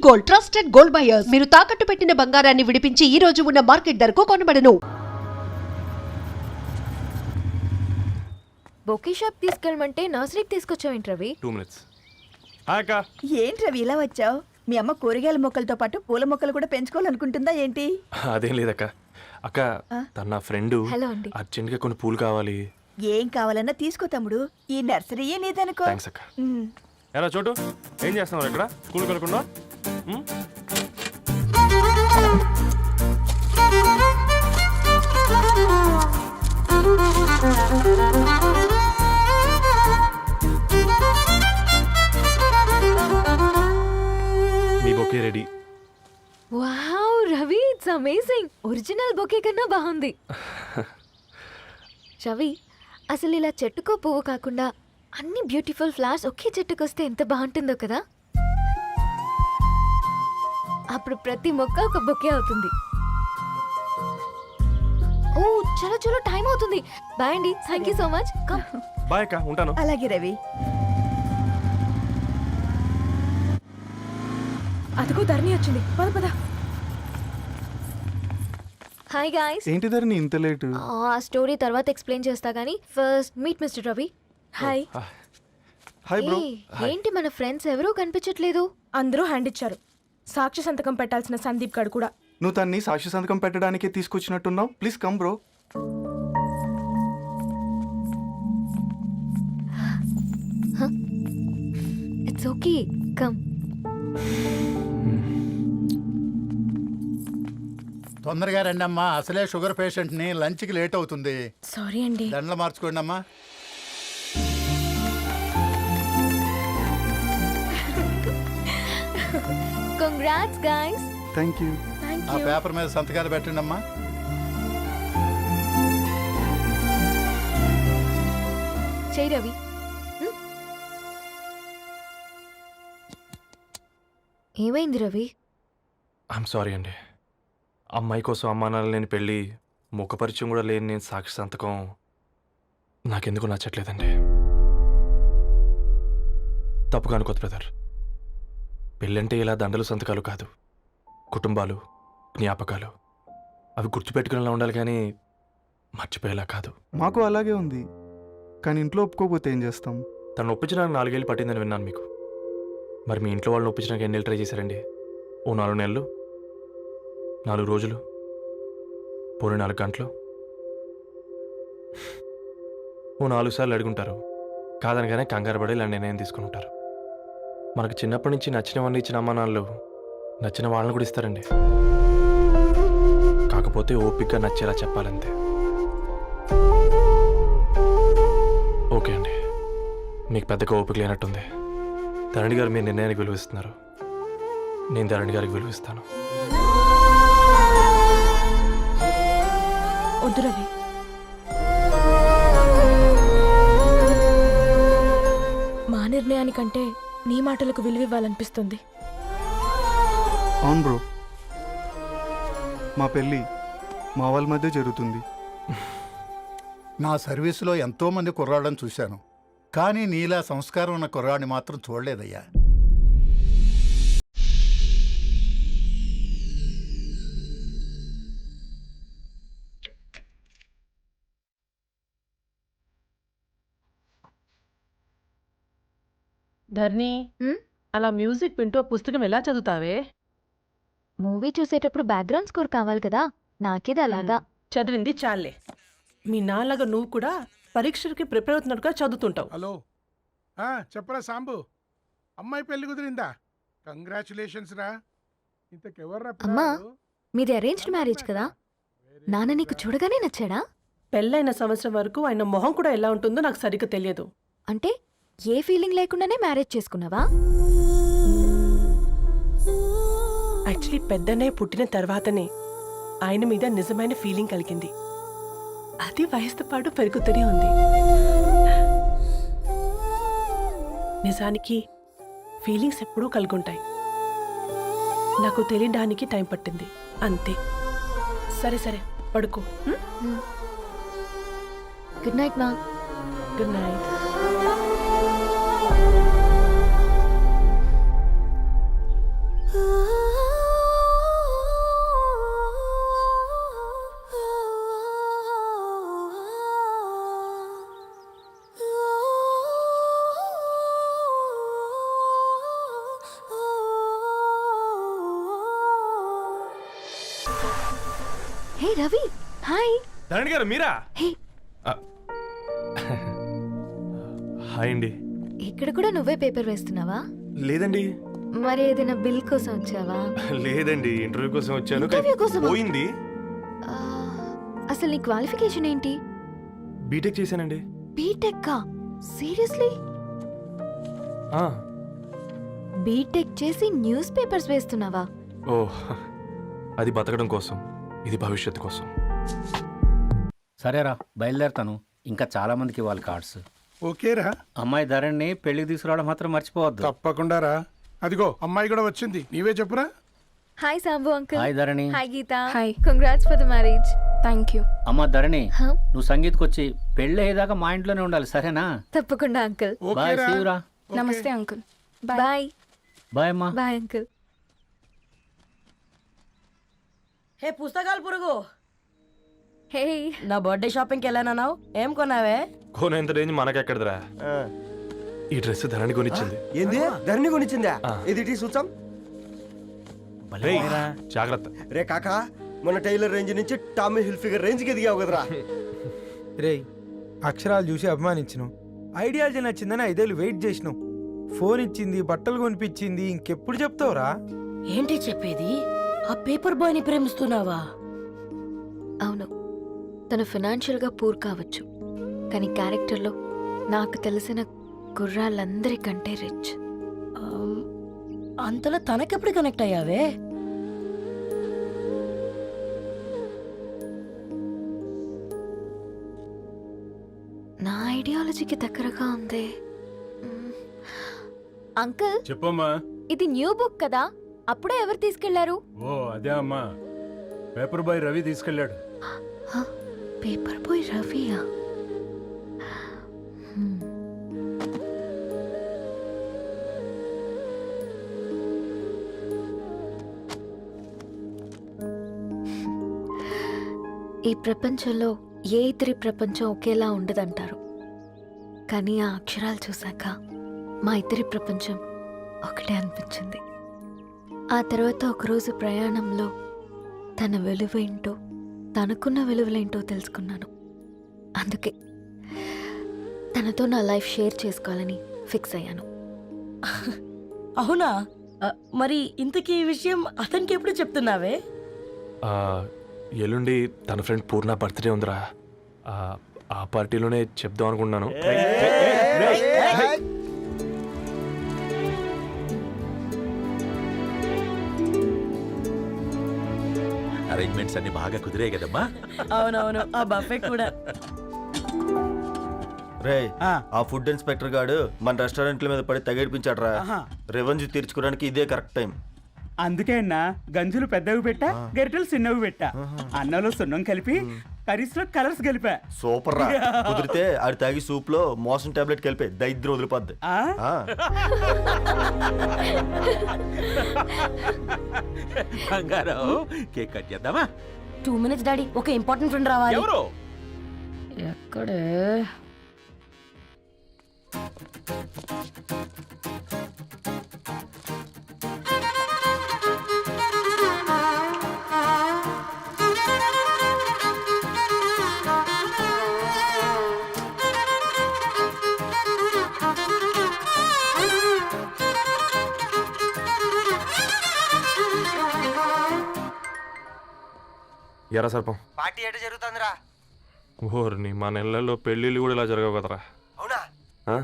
Gold, trusted gold buyers. మీరు తాకట్టు పెట్టిన బంగారాన్ని విడిపించి ఈ రోజు ఉన్న మార్కెట్ ధరకు కొనబడను. బొకే షాప్ తీసుకెళ్ళమంటే నర్సరీకి తీసుకొచ్చావేంటి రవి? 2 minutes. హాయ్ అక్క. ఏంటి రవి ఇలా వచ్చావు? మీ అమ్మ కూరగాయల మొక్కలతో పాటు పూల మొక్కలు కూడా పెంచుకోవాలనుకుంటుందా ఏంటి? అదేం లేదక్క. అక్క తన నా ఫ్రెండ్ హలో అండి. అర్జెంట్గా కొన్ని పూలు కావాలి. ఏం కావాలన్నా తీసుకో తమ్ముడు, ఈ నర్సరీయే నీదనుకో. థ్యాంక్స్ అక్క. ఎలా చోటు ఏం చేస్తున్నావు ఇక్కడ? స్కూల్ కలకుండా మీ bouquet ready. Wow Ravi, it's amazing. Original bouquet కన్నా బాగుంది. రవి, అసలు ఇలా చెట్టుకో పువ్వు కాకుండా అన్ని బ్యూటిఫుల్ ఫ్లవర్స్ ఒకే చెట్టుకు వస్తే ఎంత బాగుంటుందో కదా. అప్పుడు ప్రతి మొక్క ఒక బొకే అవుతుంది. ఓ చలో చలో, టైం అవుతుంది. బాయ్ అండి, thank you so much. Come. Bye అక్క, ఉంటాను. అలాగే రవి. అదిగో ధరణి వచ్చింది, పద పద. Hi guys. ఏంటి ధరణి ఇంత లేటు? ఆ స్టోరీ తర్వాత ఎక్స్ప్లెయిన్ చేస్తా గానీ first meet mister Ravi. Hi. Hi bro. ఏంటి మన ఫ్రెండ్స్ ఎవరూ కనిపించట్లేదు? అందరూ హ్యాండ్ ఇచ్చారు. సాక్షి సంతకం పెట్టాల్సిన సందీప్ గడు కూడా. నువ్వు తన్ని సాక్షి సంతకం పెట్టడానికే తీసుకొచ్చినట్టున్నావు. Please come bro. It's okay, come. తొందరగా రండి అమ్మా, అసలే షుగర్ పేషెంట్ ని, లంచ్ కి లేట్ అవుతుంది. సారీ అండి. దండలు మార్చుకోండి అమ్మా. Congrats guys. Thank you. ఆ పేపర్ మీద సంతకాలు పెట్టండి అమ్మా. చెయ్యి రవి. ఏమైంది రవి? ఐఎమ్ సారీ అండి. అమ్మాయి కోసం అమ్మానాలు లేని పెళ్ళి, ముఖ పరిచయం కూడా లేని నేను సాక్షి సంతకం నాకెందుకు నచ్చట్లేదండి. తప్పుగా అనుకోదు బ్రదర్. పెళ్ళంటే ఇలా దండలు సంతకాలు కాదు, కుటుంబాలు, జ్ఞాపకాలు. అవి గుర్తుపెట్టుకునేలా ఉండాలి కానీ మర్చిపోయేలా కాదు. మాకు అలాగే ఉంది, కానీ ఇంట్లో ఒప్పుకోకపోతే ఏం చేస్తాం? తను ఒప్పించడానికి 4 ఏళ్ళు పట్టిందని విన్నాను మీకు. మరి మీ ఇంట్లో వాళ్ళని ఒప్పించడానికి ఎన్ని ట్రై చేశారండి? ఓ 4 నెలలు, 4 రోజులు, పోనీ 4 గంటలు, ఓ 4 సార్లు అడుగుంటారు. కాదనగానే కంగారు పడి ఇలా నిర్ణయం తీసుకుని ఉంటారు. మనకు చిన్నప్పటి నుంచి నచ్చినవన్నీ ఇచ్చిన అమ్మా నాన్నలు నచ్చిన వాళ్ళని కూడా ఇస్తారండి. కాకపోతే ఓపికగా నచ్చేలా చెప్పాలంతే. ఓకే అండి, మీకు పెద్దగా ఓపిక లేనట్టుంది. ధరణి గారు మీ నిర్ణయానికి విలువిస్తున్నారు, నేను ధరణి గారికి విలువిస్తాను. వద్దు రవి. మా నిర్ణయానికంటే నీ మాటలకు విలువివ్వాలనిపిస్తుంది. అవును బ్రో, మా పెళ్ళి మా వాళ్ళ మధ్య జరుగుతుంది. నా సర్వీసులో ఎంతో మంది కుర్రాళ్ళని చూశాను, కానీ నీలా సంస్కారం ఉన్న కుర్రాడిని మాత్రం చూడలేదయ్యా. ధర్ని, అలా మ్యూజిక్ వింటూ పుస్తకం ఎలా చదువుతావే? మూవీ చూసేటప్పుడు బ్యాక్గ్రౌండ్ స్కోర్ కావాలి కదా, నాకేది అలాగా. చదివింది చాలే. మీ నాన్నగా నువ్వు కూడా పరీక్షలకి ప్రిపేర్ అవుతున్నట్టుగా చదువుతుంటావు. హలో, చెప్పరా సాంబు, అమ్మాయి పెళ్లి కుదిరిందా? కంగ్రాచులేషన్స్ రా. ఇంతకెవర్రా? అమ్మా, మీది అరేంజ్డ్ మ్యారేజ్ కదా, నాన్న నీకు చూడగానే నచ్చాడా? పెళ్ళైన సంవత్సరం వరకు ఆయన మొహం కూడా ఎలా ఉంటుందో నాకు సరిగ్గా తెలియదు. అంటే ఏ ఫీలింగ్ లేకుండానే మ్యారేజ్ చేసుకున్నావా? యాక్చువల్లీ పెద్దన్నయ్య పుట్టిన తర్వాతనే ఆయన మీద నిజమైన ఫీలింగ్ కలిగింది. అది వయసుతో పాటు పెరుగుతూనే ఉంది. నిజానికి ఫీలింగ్స్ ఎప్పుడూ కలుగుంటాయి. నాకు తెలియడానికి టైం పట్టింది అంతే. సరే సరే, పడుకో. గుడ్ నైట్ మా. Good night. ఆ హే రవి, హాయ్. ధరణి గారు మీరా? హే, హాయ్ అండి. ఇక్కడ కూడా నువ్వే పేపర్ వేస్తున్నావా? లేదండి మరి ఏదైనా బిల్ కోసం వచ్చావా? లేదండి, ఇంటర్వ్యూ కోసం వచ్చాను. ఇంటర్వ్యూ కోసమా? పోయింది. ఆ, అసలు నీ క్వాలిఫికేషన్ ఏంటి? బీటెక్ చేశానండి. బీటెక్? సీరియస్లీ? ఆ, బీటెక్ చేసి న్యూస్ పేపర్స్ వేస్తున్నావా? ఓ, అది బతకడం కోసం, ఇది భవిష్యత్తు కోసం. సరేరా బయలుదేరుతాను. ఇంకా చాలా మందికి ఇవ్వాలి కార్డ్స్. ఓకేరా, అమ్మాయి ధరణిని పెళ్లికి తీసుకురావడం మాత్రం మర్చిపోవద్దు. తప్పకుండా రా. అదిగో అమ్మాయి కూడా వచ్చింది, నీవే చెప్పురా. Hi Sambu uncle. Hi Dharani. Hi Geetha. Hi. Congrats for the marriage. Thank you. అమ్మ ధరణి, Huh? నువ్వు సంగీత్కి వచ్చి పెళ్ళి అయ్యేదాకా మా ఇంట్లోనే ఉండాలి, సరేనా? తప్పకుండా అంకుల్. బాయ్, ఓకేరా. సీయురా. నమస్తే అంకుల్. బాయ్. బాయ్ అమ్మా. Bye uncle. హే పుస్తకాలు పురుగు, హే, నా బర్త్డే షాపింగ్కి వెళ్ళానన్నావు, ఏం కొన్నావే? కోనేంత రేంజ్ మనకెక్కడదిరా. ఈ డ్రెస్ ధరణి కొనిచ్చింది. ఏంది ధరణి కొనిచ్చిందా? ఆ. ఇది చూసాం. రేయ్, జాగ్రత్త. రే కాకా, మన టైలర్ రేంజ్ నుంచి టామీ హిల్ఫిగర్ రేంజ్ కి ఎదిగావు కదరా. రేయ్, అక్షరాలు చూసి అభిమానించను, ఐడియాలజీ నచ్చిందని 5 ఏళ్ళు వెయిట్ చేసినావు. ఫోన్ ఇచ్చింది, బట్టలు కొనిపించింది, ఇంకెప్పుడు చెప్తావురా? ఏంటి చెప్పేది? ఆ పేపర్ బాయ్ ని ప్రేమిస్తున్నావా? అవును, తను ఫినాన్షియల్గా పూర్ కావచ్చు, కానీ క్యారెక్టర్లో నాకు తెలిసిన గుర్రాలందరికంటే రిచ్. అంతలో తనకెప్పుడు కనెక్ట్ అయ్యావే? నా ఐడియాలజీకి దగ్గరగా ఉంది. అంకుల్, చెప్పమ్మా. ఇది న్యూ బుక్ కదా, అప్పుడే ఎవరు తీసుకెళ్లారు? ఓ అదే అమ్మా, పేపర్ బాయ్ రవి తీసుకెళ్ళాడు. పేపర్ బాయ్ రవియా? ఈ ప్రపంచంలో ఏ ఇద్దరి ప్రపంచం ఒకేలా ఉండదంటారు, కానీ ఆ అక్షరాలు చూశాక మా ఇద్దరి ప్రపంచం ఒకటే అనిపించింది. ఆ తర్వాత ఒకరోజు ప్రయాణంలో తన విలువేంటో, తనకున్న విలువలేంటో తెలుసుకున్నాను. అందుకే తనతో నా లైఫ్ షేర్ చేసుకోవాలని ఫిక్స్ అయ్యాను. అవునా? మరి ఇంతకీ ఈ విషయం అతనికి ఎప్పుడు చెప్తున్నావే? ఆ, ఎల్లుండి తన ఫ్రెండ్ పూర్ణ బర్త్డే ఉందిరా. ఆ పార్టీలోనే చెప్దాం అనుకున్నాను. అరేంజ్మెంట్స్ అన్ని బాగా కుదిరే కదమ్మా. అవునవును, ఆ బఫే కూడా. రే, ఆ ఫుడ్ ఇన్స్పెక్టర్ గాడు మన రెస్టారెంట్ల మీద పడి తగేడిపించాడ్రా. రెవెన్యూ తీర్చుకోవడానికి ఇదే కరెక్ట్ టైం. అందుకే అన్న గంజులు పెద్దవి పెట్టా, గరిటెలు చిన్నవి పెట్టా, అన్నంలో సున్నం కలిపి కర్రీస్ లో కలర్స్ కలిపా. సూపర్ రా. కుదిరితే ఆడి తాగి సూప్ లో మోషన్ టాబ్లెట్ కలిపే దైద్యం వదిలిపోద్ది. కేక్ కట్ చేద్దామా? 2 minutes డాడీ, ఒక ఇంపార్టెంట్ ఫ్రెండ్ రావాలి. ఎక్కడే? ఎరా సర్పం, పార్టీ ఎట జరుగుతుందిరా? ఓర్ని మా నెలల్లో పెళ్ళిళ్ళు కూడా ఇలా జరగవు కదరా. అవునా? ఆ?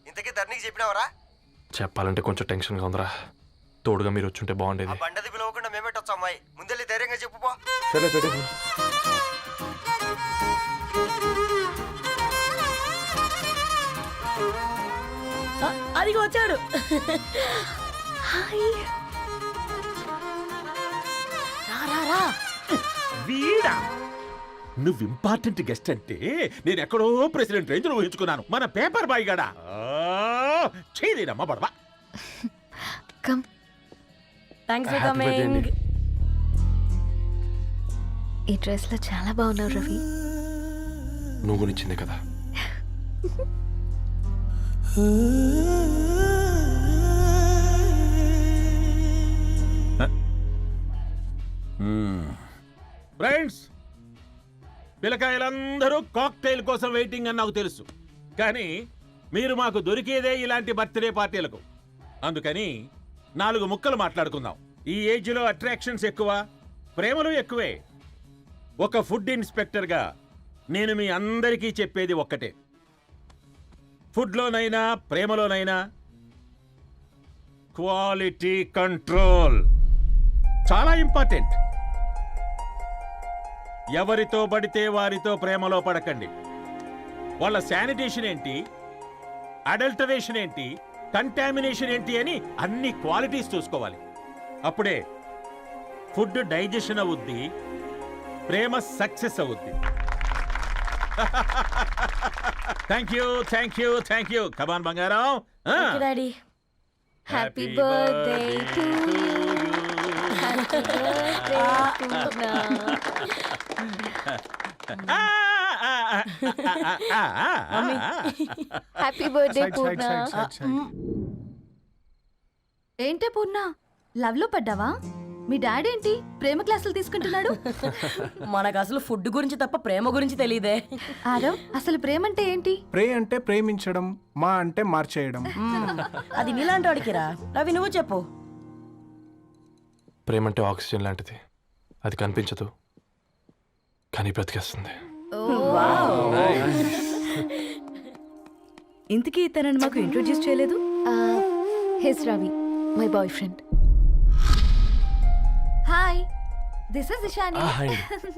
ఇంతకీ ధరణికి చెప్పినావరా? చెప్పాలంటే కొంచెం టెన్షన్గా ఉందిరా. తోడుగా మీరు వచ్చుంటే బాగుండేది. బండది పిలవకుండా మేమేటొచ్చు అమ్మాయి, ముందెళ్ళి ధైర్యంగా చెప్పుపో. సరే పెట్టే. అదిగో వచ్చాడు. హాయ్. రా. వీడా? నువ్వు ఇంపార్టెంట్ గెస్ట్ అంటే నేను ఎక్కడో ప్రెసిడెంట్ రేంజ్ లో ఊహించుకున్నాను. మన పేపర్ బాయ్ గడా చేయలేదమ్మా బడవా. Come. Thanks for Happy birthday coming. అండి. ఈ డ్రెస్ లో చాలా బాగున్నావు రవి. నువ్వు కొనిచ్చిందే కదా. ఫ్రెండ్స్, పిల్లకాయలందరూ కాక్టైల్ కోసం వెయిటింగ్ అని నాకు తెలుసు, కానీ మీరు మాకు దొరికేదే ఇలాంటి బర్త్డే పార్టీలకు. అందుకని 4 ముక్కలు మాట్లాడుకుందాం. ఈ ఏజ్లో అట్రాక్షన్స్ ఎక్కువ, ప్రేమలు ఎక్కువే. ఒక ఫుడ్ ఇన్స్పెక్టర్గా నేను మీ అందరికీ చెప్పేది ఒక్కటే, ఫుడ్లోనైనా ప్రేమలోనైనా క్వాలిటీ కంట్రోల్ చాలా ఇంపార్టెంట్. ఎవరితో పడితే వారితో ప్రేమలో పడకండి. వాళ్ళ శానిటేషన్ ఏంటి, అడల్టరేషన్ ఏంటి, కంటామినేషన్ ఏంటి అని అన్ని క్వాలిటీస్ చూసుకోవాలి. అప్పుడే ఫుడ్ డైజెషన్ అవుద్ది, ప్రేమ సక్సెస్ అవుద్ది. Thank you. కమాన్ బంగారం. Daddy happy birthday to happy birthday Purna. ఏంటే పూర్ణ, లవ్ లో పడ్డావా? మీ డాడీ ఏంటి ప్రేమ క్లాసులు తీసుకుంటున్నాడు? మనకు అసలు ఫుడ్ గురించి తప్ప ప్రేమ గురించి తెలియదే. ఆరవ్, అసలు ప్రేమ అంటే ఏంటి? ప్రే అంటే ప్రేమించడం, మా అంటే మార్చేయడం. అది నీలాంటి వాడికిరా. రవి నువ్వు చెప్పు. ప్రేమ అంటే ఆక్సిజన్ లాంటిది. అది కనిపించదు కానీ బ్రతికేస్తుంది. ఇంతకీ తనని మాకు ఇంట్రొడ్యూస్ చేయలేదు. He's Ravi, my boyfriend. Hi, this is Ishani.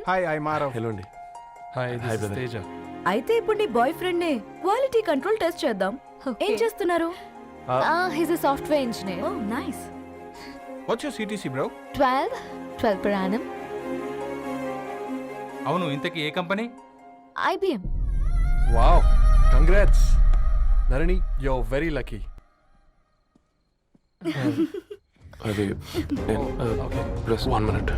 Hi, I Maarav. Hello అండి. హాయ్ తేజ. అయితే ఇప్పుడు నీ బాయ్ ఫ్రెండ్ నే క్వాలిటీ కంట్రోల్ టెస్ట్ చేద్దాం. ఏం చేస్తున్నారు? He's a software engineer. Oh nice. What's your CTC bro? 12 per annum. అవును, ఇంతకీ ఏ కంపెనీ? IBM. Wow, congrats Dharani, you are very lucky. అది ఓకే, ప్లస్ 1 minute.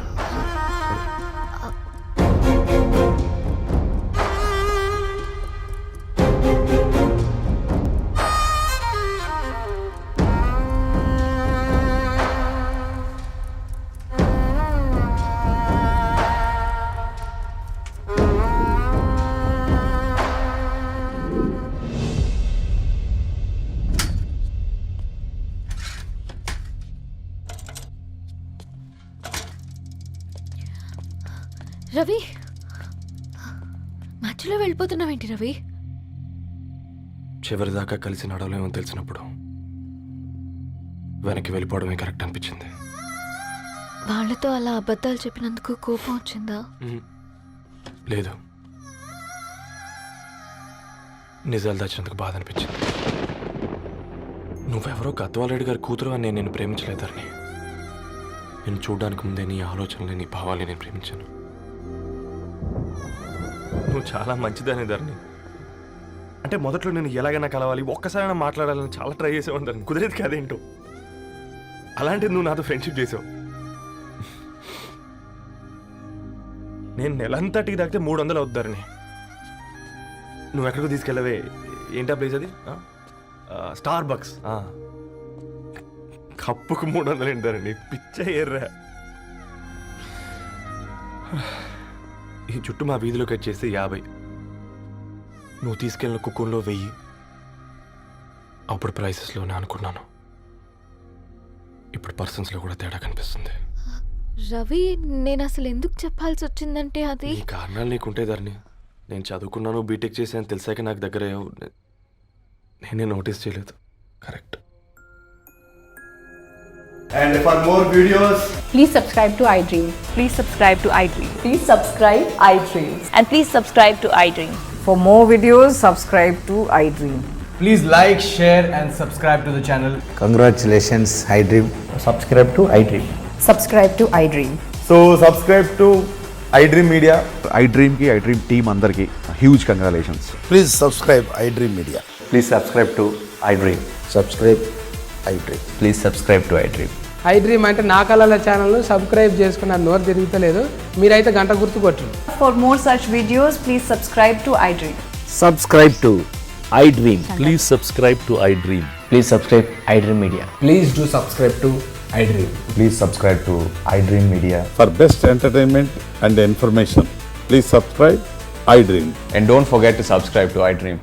రవి, మధ్యలో వెళ్ళిపోతున్నావేంటి రవి? చివరిదాకా కలిసి నడవలేమని తెలిసినప్పుడు వెనక్కి వెళ్ళిపోవడమే కరెక్ట్ అనిపించింది. వాళ్ళతో అలా అబద్ధాలు చెప్పినందుకు కోపం వచ్చిందా? లేదు, నిజాలు దాచినందుకు బాధ అనిపించింది. నువ్వెవరో గద్వాలరెడ్డి గారి కూతురు అని నేను ప్రేమించలేదని. నేను చూడడానికి ముందే నీ ఆలోచనలు, నీ భావాలని నేను ప్రేమించాను. నువ్వు చాలా మంచిదని ధరణి. అంటే మొదట్లో నేను ఎలాగైనా కలవాలి, ఒక్కసారైనా మాట్లాడాలని చాలా ట్రై చేసేవాడిని ధరణి. కుదిరేది కాదేంటో. అలాంటిది నువ్వు నాతో ఫ్రెండ్షిప్ చేసావు. నేను నెలంతటికి తాగితే 300 అవుతారని. నువ్వు ఎక్కడికి తీసుకెళ్ళవే? ఏంటా ప్లేస్ అది? Star bucks. కప్పుకు 300 ఏంటారండి, పిచ్చ ఎర్రా. ఈ చుట్టూ మా వీధిలో కట్ చేస్తే 50. నువ్వు తీసుకెళ్ళిన కుక్కన్లో 1000. అప్పుడు ప్రైసెస్లోనే అనుకున్నాను, ఇప్పుడు పర్సన్స్లో కూడా తేడా కనిపిస్తుంది. రవి, నేను అసలు ఎందుకు చెప్పాల్సి వచ్చిందంటే అది ఈ కారణాలు నీకుంటే ధరణి. నేను చదువుకున్నాను, బీటెక్ చేశాను తెలిసాక నాకు దగ్గర నేనే నోటీస్ చేయలేదు. Correct. And for more videos, Please subscribe to iDream. Please subscribe to iDream. Please subscribe iDream. And please subscribe to iDream. For more videos, subscribe to iDream. please like, share and subscribe to the channel. Congratulations iDream. Subscribe to iDream. Subscribe to iDream. So subscribe to iDream Media. iDream కి iDream team అందరికి huge congratulations. Please subscribe iDream media. Please subscribe to iDream. Subscribe iDream. Please subscribe to iDream. iDream అంటే నా కళల channel subscribe చేసుకున్న నోరు తిరుగుతలేదు. మీరైతే గంట గుర్తు కొట్టండి. For more such videos, please subscribe to iDream. Subscribe to iDream. Please subscribe to iDream. Please subscribe iDream Media. Please do subscribe to iDream. Please subscribe to iDream Media. For best entertainment and information, please subscribe iDream. And don't forget to subscribe to iDream.